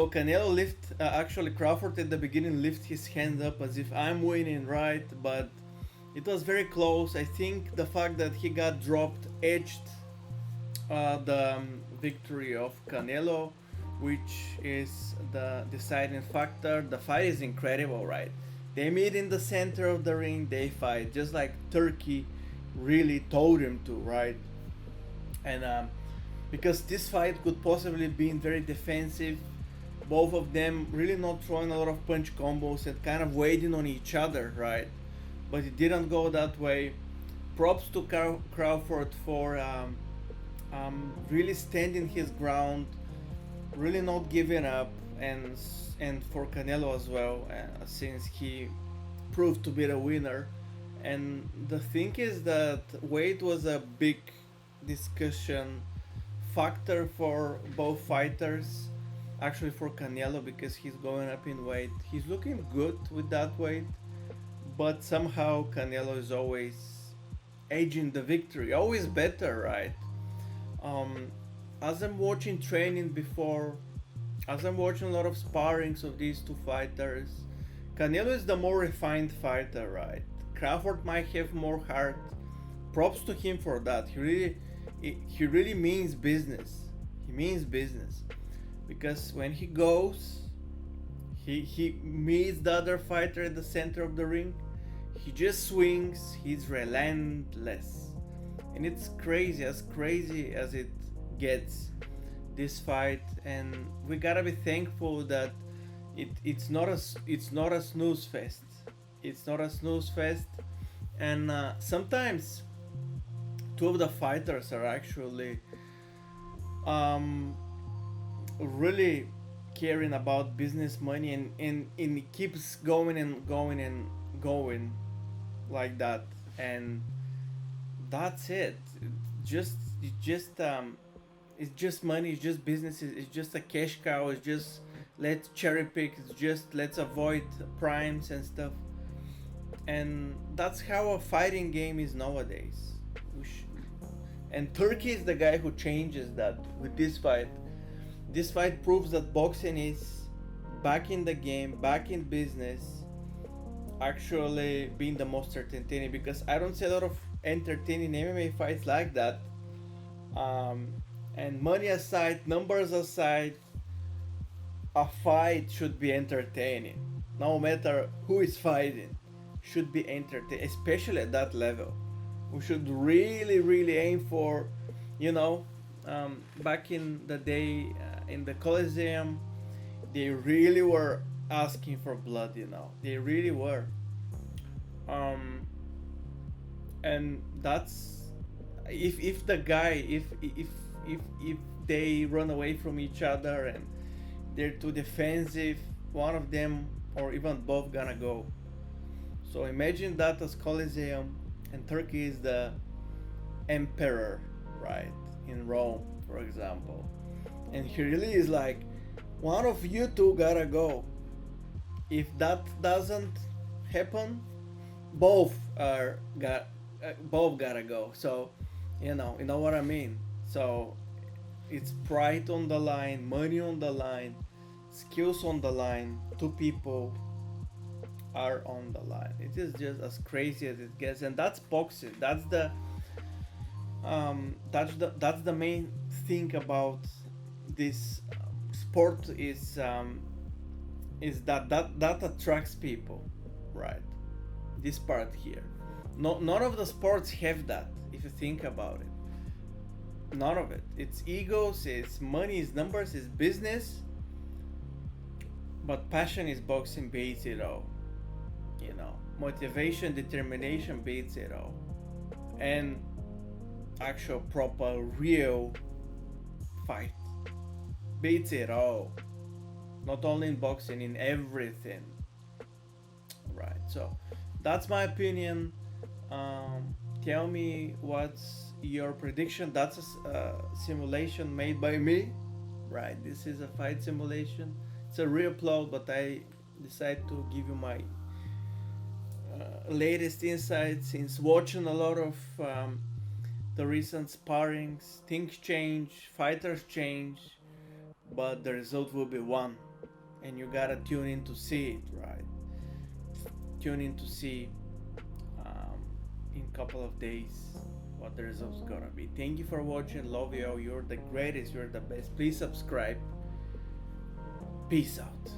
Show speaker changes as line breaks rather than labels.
So Canelo actually Crawford at the beginning lift his hand up as if I'm winning, right? But it was very close. I think the fact that he got dropped edged the victory of Canelo, which is the deciding factor. The fight is incredible, right? They meet in the center of the ring, they fight, just like Turkey really told him to, right? And because this fight could possibly be very defensive, both of them really not throwing a lot of punch combos and kind of waiting on each other, right? But it didn't go that way. Props to Crawford for really standing his ground, really not giving up, and for Canelo as well, since he proved to be the winner. And the thing is that weight was a big discussion factor for both fighters. Actually, for Canelo because he's going up in weight, he's looking good with that weight, but somehow Canelo is always edging the victory, always better, right? Um, as I'm watching training before, as I'm watching a lot of sparrings of these two fighters, Canelo is the more refined fighter, right? Crawford might have more heart. Props to him for that. He really means business. He means business because when he goes, he meets the other fighter at the center of the ring. He just swings. He's relentless, and it's crazy as it gets, this fight. And we gotta be thankful that it's not a snooze fest. It's not a snooze fest, and sometimes two of the fighters are actually um, really caring about business money, and it keeps going and going and going like that. And that's it. Just it just it's just money, it's just business, it's just a cash cow, it's just let's cherry pick, it's just let's avoid primes and stuff. And that's how a fighting game is nowadays. And Turkey is the guy who changes that with this fight. This fight proves that boxing is back in the game, back in business, actually being the most entertaining, because I don't see a lot of entertaining MMA fights like that. Um, and money aside, numbers aside, a fight should be entertaining. No matter who is fighting, should be entertaining, especially at that level. We should really aim for, you know, back in the day in the Coliseum, they really were asking for blood. They really were. Um, and that's if the guy if they run away from each other and they're too defensive, one of them or even both gonna go. So imagine that as Coliseum, and Turkey is the emperor, right? In Rome, for example. And he really is like, one of you two gotta go. If that doesn't happen, both both gotta go. So, you know what I mean. So, it's pride on the line, money on the line, skills on the line. Two people are on the line. It is just as crazy as it gets, and that's boxing. That's the main thing about this sport is that attracts people, right? This part here. No, none of the sports have that. If you think about it, none of it. It's egos, it's money, it's numbers, it's business. But passion is boxing beats it all. Motivation, determination beats it all, and actual proper real fight beats it all. Not only in boxing, in everything, right? So that's my opinion. Tell me what's your prediction. That's a simulation made by me, right? This is a fight simulation. It's a real plot, but I decided to give you my latest insights since watching a lot of the recent sparrings. Things change, fighters change, but the result will be one. and you gotta tune in to see it, right? Tune in to see in a couple of days what the results gonna be. Thank you for watching. Love you all. You're the greatest. You're the best. Please subscribe. Peace out.